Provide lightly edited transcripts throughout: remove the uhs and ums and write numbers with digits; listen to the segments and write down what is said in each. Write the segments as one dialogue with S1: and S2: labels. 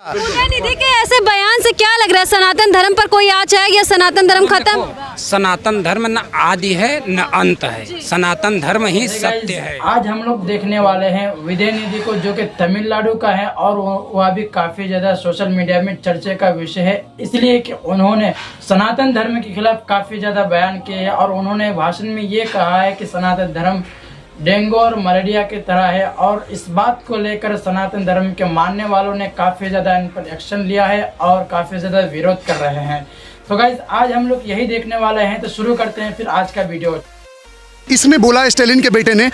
S1: उदयनिधि के ऐसे बयान से क्या लग रहा है, सनातन धर्म पर कोई आँच है या सनातन धर्म खत्म?
S2: सनातन धर्म न आदि है न अंत है, सनातन धर्म ही सत्य है।
S3: आज हम लोग देखने वाले हैं उदयनिधि को, जो कि तमिलनाडु का है और वह भी काफी ज्यादा सोशल मीडिया में चर्चे का विषय है, इसलिए कि उन्होंने सनातन धर्म के खिलाफ काफी ज्यादा बयान किए हैं और उन्होंने भाषण में ये कहा है कि सनातन धर्म डेंगू और मलेरिया की तरह है। और इस बात को लेकर सनातन धर्म के मानने वालों ने काफ़ी ज़्यादा इन पर एक्शन लिया है और काफ़ी ज़्यादा विरोध कर रहे हैं। तो गाइस आज हम लोग यही देखने वाले हैं, तो शुरू करते हैं फिर आज का वीडियो।
S4: इसने बोला स्टालिन के बेटे ने,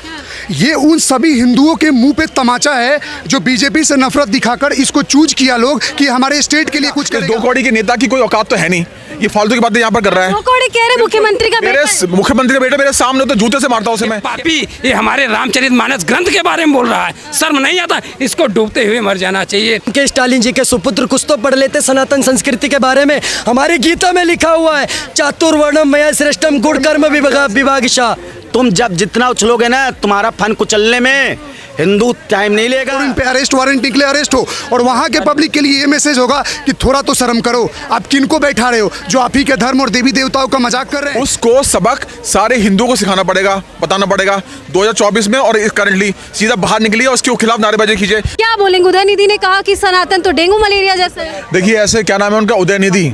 S4: ये उन सभी हिंदुओं के मुंह पे तमाचा है जो बीजेपी से नफरत दिखाकर इसको चूज किया लोग कि हमारे स्टेट के लिए कुछ करेगा।
S5: दो कौड़ी के नेता की कोई औकात तो है नहीं, ये फालतू की बातें यहाँ पर कर रहा है।
S1: दो कौड़ी कह रहे मुख्यमंत्री का बेटा,
S5: मुख्यमंत्री का बेटा मेरे सामने तो जूते से मारता उसे मैं।
S2: पापी ये हमारे रामचरितमानस ग्रंथ के बारे में बोल रहा है, शर्म नहीं आता? इसको डूबते हुए मर जाना चाहिए।
S6: के स्टालिन जी के सुपुत्र कुछ तो पढ़ लेते सनातन संस्कृति के बारे में। हमारी गीता में लिखा हुआ है, चातुर्वर्णम मया श्रेष्ठम गुण कर्म विभागिशा।
S7: तुम जब जितना उछलोगे ना, तुम्हारा फन कुचलने में हिंदू टाइम नहीं लेगा।
S4: और इन पे अरेस्ट वारंट निकले, अरेस्ट हो, और वहाँ के पब्लिक के लिए ये मैसेज होगा कि थोड़ा तो शर्म करो। आप किनको बैठा रहे हो जो आप ही के धर्म और देवी देवताओं का मजाक कर रहे हैं?
S5: उसको सबक सारे हिंदुओं को सिखाना पड़ेगा, बताना पड़ेगा 2024 में। और करंटली सीधा बाहर निकलिए और उसके खिलाफ नारेबाजी कीजिए।
S1: क्या बोलेंगे? उदयनिधि ने कहा कि सनातन तो डेंगू मलेरिया जैसा है।
S5: देखिए ऐसे क्या नाम है उनका, उदयनिधि।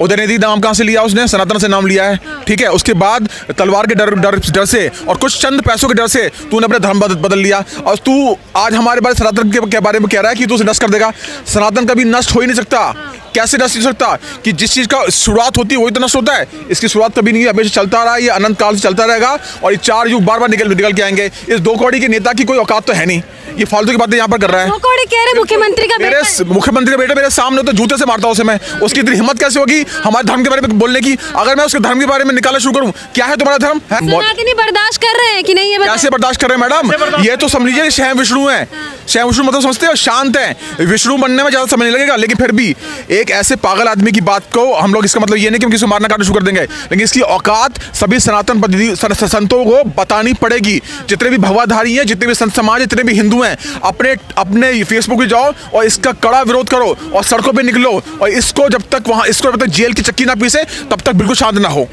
S5: उदयनिधि नाम कहाँ से लिया उसने? सनातन से नाम लिया है, ठीक है। उसके बाद तलवार के डर से और कुछ चंद पैसों के डर से तूने अपना धर्म बदल लिया। और तू आज हमारे बारे सनातन के बारे में कह रहा है कि तू उसे नष्ट कर देगा। सनातन कभी नष्ट हो ही नहीं सकता। कैसे नष्ट हो सकता? कि जिस चीज का शुरुआत होती है वही तो नष्ट होता है। इसकी शुरुआत कभी नहीं है, हमेशा चलता रहा, ये अनंत काल से चलता रहेगा। और ये 4 युग बार बार निकल के आएंगे। इस दो कौड़ी के नेता की कोई औकात तो है नहीं, ये फालतू की बातें यहाँ पर कर रहा है।
S1: दो कौड़ी कह रहे मुख्यमंत्री का बेटा,
S5: मुख्यमंत्री का बेटा मेरे सामने तो जूते से मारता उसे मैं। उसकी इतनी हिम्मत कैसे होगी हमारे धर्म के बारे में बोलने की? अगर मैं उसके धर्म के बारे में निकालना शुरू करूँ, क्या है तुम्हारा धर्म?
S1: सनातनी बर्दाश्त कर रहे हैं कि नहीं? ये
S5: कैसे बर्दाश्त कर रहे हैं मैडम? ये तो समझ लीजिए स्वयं विष्णु है। स्वयं विष्णु मतलब समझते हो, शांत है। विष्णु बनने में ज्यादा समय नहीं लगेगा, लेकिन फिर भी एक ऐसे पागल आदमी की बात को हम लोग, इसका मतलब ये नहीं कि हम किसी को मारना काटना शुरू कर देंगे, लेकिन इसकी औकात सभी सनातन संतों को बतानी पड़ेगी। जितने भी भगवाधारी हैं, जितने भी संत समाज, जितने भी हिंदू हैं, अपने फेसबुक पे जाओ और इसका कड़ा विरोध करो और सड़कों पे निकलो। और इसको जब तक जेल की चक्की ना पीसे तब तक बिल्कुल शांत ना हो।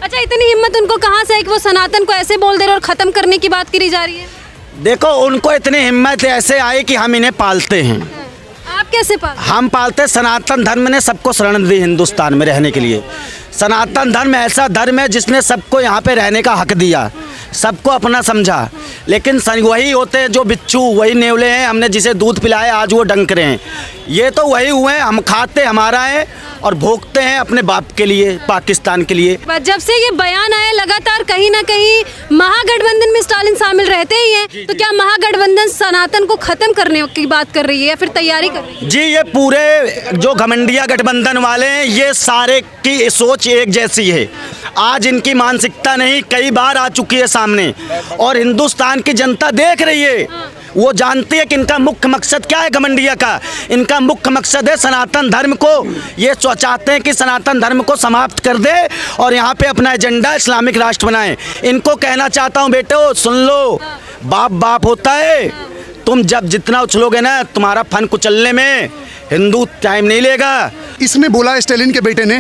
S1: अच्छा, इतनी हिम्मत उनको कहाँ से है कि वो सनातन को ऐसे बोल दे रहे और खत्म करने की बात करी जा रही है?
S7: देखो, उनको इतनी हिम्मत ऐसे आई कि हम इन्हें पालते हैं।
S1: आप कैसे पालते?
S7: हम पालते। सनातन धर्म ने सबको शरण दी हिंदुस्तान में रहने के लिए। सनातन धर्म ऐसा धर्म है जिसने सबको यहाँ पे रहने का हक दिया, सबको अपना समझा। लेकिन वही होते हैं जो बिच्छू, वही नेवले हैं। हमने जिसे दूध पिलाया आज वो डंक रहे हैं। ये तो वही हुए हैं, हम खाते हमारा है और भोगते हैं अपने बाप के लिए, पाकिस्तान के लिए।
S1: जब से ये बयान आया लगातार कहीं ना कहीं महागठबंधन में स्टालिन शामिल रहते ही हैं, तो क्या महागठबंधन सनातन को खत्म करने की बात कर रही है या फिर तैयारी कर रही है?
S7: जी, ये पूरे जो घमंडिया गठबंधन वाले हैं, ये सारे की सोच एक जैसी है। आज इनकी मानसिकता नहीं, कई बार आ चुकी है सामने और हिंदुस्तान की जनता देख रही है। वो जानती है कि इनका मुख्य मकसद क्या है घमंडिया का। इनका मुख्य मकसद है सनातन धर्म को, ये चाहते हैं कि सनातन धर्म को समाप्त कर दे और यहाँ पे अपना एजेंडा इस्लामिक राष्ट्र बनाए। इनको कहना चाहता हूँ, बेटो सुन लो, बाप बाप होता है। तुम जब जितना उछलोगे ना, तुम्हारा फन कुचलने में हिंदू टाइम नहीं लेगा।
S4: इसने बोला स्टालिन के बेटे ने,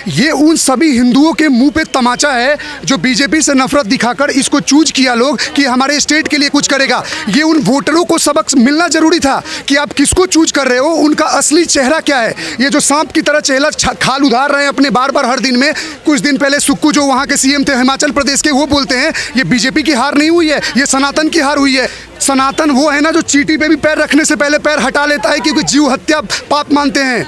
S4: ये उन सभी हिंदुओं के मुंह पे तमाचा है जो बीजेपी से नफरत दिखाकर इसको चूज किया लोग कि हमारे स्टेट के लिए कुछ करेगा। ये उन वोटरों को सबक मिलना जरूरी था कि आप किसको चूज कर रहे हो, उनका असली चेहरा क्या है। ये जो सांप की तरह चेहरा खाल उधार रहे हैं अपने बार बार हर दिन में। कुछ दिन पहले सुक्कू जो वहाँ के सीएम थे हिमाचल प्रदेश के, वो बोलते हैं ये बीजेपी की हार नहीं हुई है, ये सनातन की हार हुई है। सनातन वो है ना जो चींटी पे भी पैर रखने से पहले पैर हटा लेता है क्योंकि जीव हत्या पाप मानते हैं।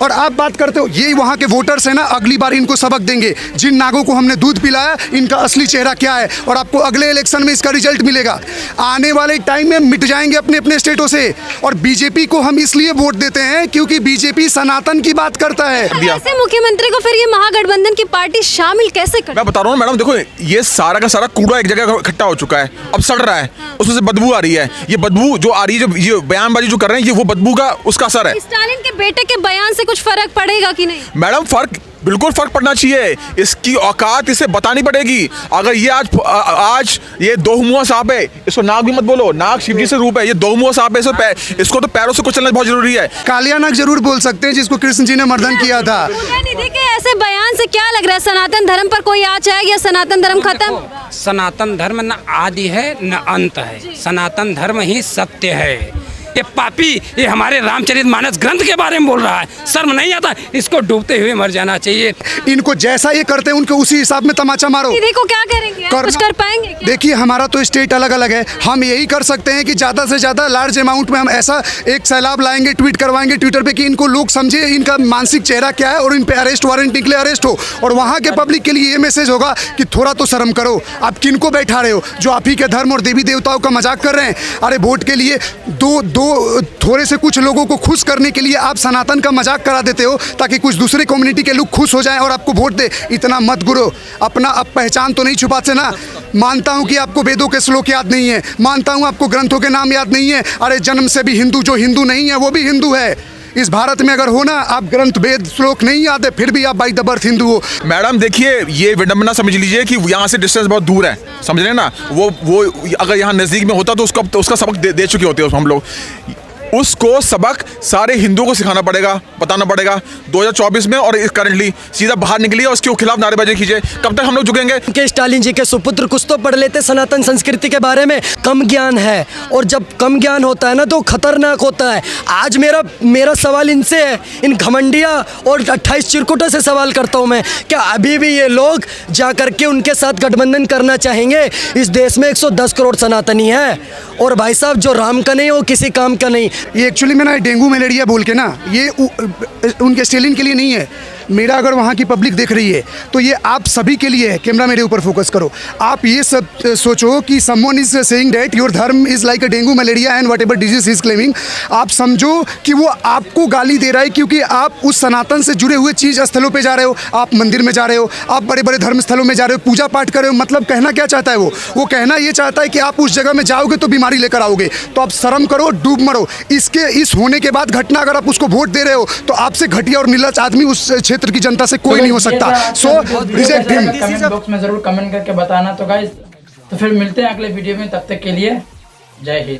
S4: और आप बात करते हो, ये वहाँ के वोटर्स हैं ना, अगली बार इनको सबक देंगे। जिन नागों को हमने दूध पिलाया, इनका असली चेहरा क्या है, और आपको अगले इलेक्शन में इसका रिजल्ट मिलेगा। आने वाले टाइम में मिट जाएंगे अपने अपने स्टेटों से। और बीजेपी को हम इसलिए वोट देते हैं क्योंकि बीजेपी सनातन की बात करता है।
S1: ऐसे मुख्यमंत्री को फिर ये महागठबंधन की पार्टी शामिल कैसे कर?
S5: मैं बता रहा हूँ मैडम, देखो ये सारा का सारा कूड़ा एक जगह इकट्ठा हो चुका है, अब सड़ रहा है, उसमें से बदबू आ रही है। ये बदबू जो आ रही है, जो ये बयानबाजी जो कर रहे हैं, ये वो बदबू का उसका असर है।
S1: स्टालिन के बेटे के बयान से कुछ फर्क पड़ेगा कि नहीं?
S5: मैडम फर्क बिल्कुल फर्क पड़ना चाहिए। इसकी औकात इसे बतानी पड़ेगी। अगर ये आज ये दोमुआ सांप है, इसको नाग भी मत बोलो, नाग शिवजी से रूप है, ये दोमुआ सांप है, इसको तो पैरों से कुचलना बहुत जरूरी है।
S4: कालिया नाग जरूर बोल सकते हैं जिसको कृष्ण जी ने मर्दन किया था।
S1: उदयनिधि के ऐसे बयान से क्या लग रहा है, सनातन धर्म पर कोई आँच आएगी या सनातन धर्म खत्म?
S2: सनातन धर्म न आदि है न अंत है, सनातन धर्म ही सत्य है। ये पापी ये हमारे रामचरितमानस ग्रंथ के बारे में बोल रहा है, शर्म नहीं आता? इसको डूबते हुए मर जाना चाहिए।
S4: इनको जैसा ये करते हैं उनको उसी हिसाब में तमाचा मारो।
S1: दीदी को क्या करेंगे, आप कुछ कर पाएंगे क्या?
S4: देखिए हमारा तो स्टेट अलग अलग है, हम यही कर सकते हैं कि ज़्यादा से ज़्यादा लार्ज अमाउंट में हम ऐसा एक सैलाब लाएंगे, ट्वीट करवाएंगे ट्विटर पे कि इनको लोग समझे इनका मानसिक चेहरा क्या है और इन पे अरेस्ट वारंट निकले, अरेस्ट हो। और वहाँ के पब्लिक के लिए ये मैसेज होगा कि थोड़ा तो शर्म करो, आप किनको बैठा रहे हो जो आप ही के धर्म और देवी देवताओं का मजाक कर रहे हैं। अरे वोट के लिए दो थोड़े से कुछ लोगों को खुश करने के लिए आप सनातन का मजाक करा देते हो ताकि कुछ दूसरे कम्युनिटी के लोग खुश हो जाएं और आपको वोट दे। इतना मत गुरो, अपना अब पहचान तो नहीं छुपाते ना। मानता हूं कि आपको वेदों के श्लोक याद नहीं है, मानता हूं आपको ग्रंथों के नाम याद नहीं है। अरे जन्म से भी हिंदू जो हिंदू नहीं है वो भी हिंदू है। इस भारत में अगर हो ना, आप ग्रंथ वेद श्लोक नहीं याद है फिर भी आप बाई द बर्थ हिंदू हो।
S5: मैडम देखिए, ये विडंबना समझ लीजिए कि यहाँ से डिस्टेंस बहुत दूर है, समझ रहे हैं ना। वो अगर यहाँ नज़दीक में होता तो उसका सबक दे चुके होते हम लोग। उसको सबक सारे हिंदुओं को सिखाना पड़ेगा, बताना पड़ेगा 2024 में। और करंटली सीधा बाहर निकलिए और उसके खिलाफ नारेबाजी कीजिए। कब तक हम लोग झुकेंगे?
S6: के स्टालिन जी के सुपुत्र कुछ तो पढ़ लेते सनातन संस्कृति के बारे में, कम ज्ञान है। और जब कम ज्ञान होता है ना तो खतरनाक होता है। आज मेरा सवाल इनसे है, इन घमंडिया और 28 चिरकुटों से सवाल करता हूँ मैं, क्या अभी भी ये लोग जा करके उनके साथ गठबंधन करना चाहेंगे? इस देश में 110 करोड़ सनातनी है और भाई साहब जो राम का नहीं वो किसी काम का नहीं।
S4: ये एक्चुअली में ना डेंगू मलेरिया बोल के ना, ये उनके स्टेलिन के लिए नहीं है। मेरा अगर वहाँ की पब्लिक देख रही है तो ये आप सभी के लिए है। कैमरा मेरे ऊपर फोकस करो। आप ये सब सोचो कि someone is saying that your dharma is like a dengue malaria and whatever disease is claiming. आप समझो कि वो आपको गाली दे रहा है क्योंकि आप उस सनातन से जुड़े हुए चीज़ स्थलों पे जा रहे हो, आप मंदिर में जा रहे हो, आप बड़े बड़े धर्म स्थलों में जा रहे हो, पूजा पाठ कर रहे हो। मतलब कहना क्या चाहता है वो कहना ये चाहता है कि आप उस जगह में जाओगे तो बीमारी लेकर आओगे। तो आप शर्म करो, डूब मरो। इस होने के बाद घटना अगर आप उसको वोट दे रहे हो तो आपसे घटिया और निर्लज आदमी उस क्षेत्र की जनता से कोई नहीं हो सकता। सो रिजेक्ट हिम।
S3: कमेंट बॉक्स में जरूर कमेंट करके बताना। तो गाइस, तो फिर मिलते हैं अगले वीडियो में, तब तक के लिए जय हिंद।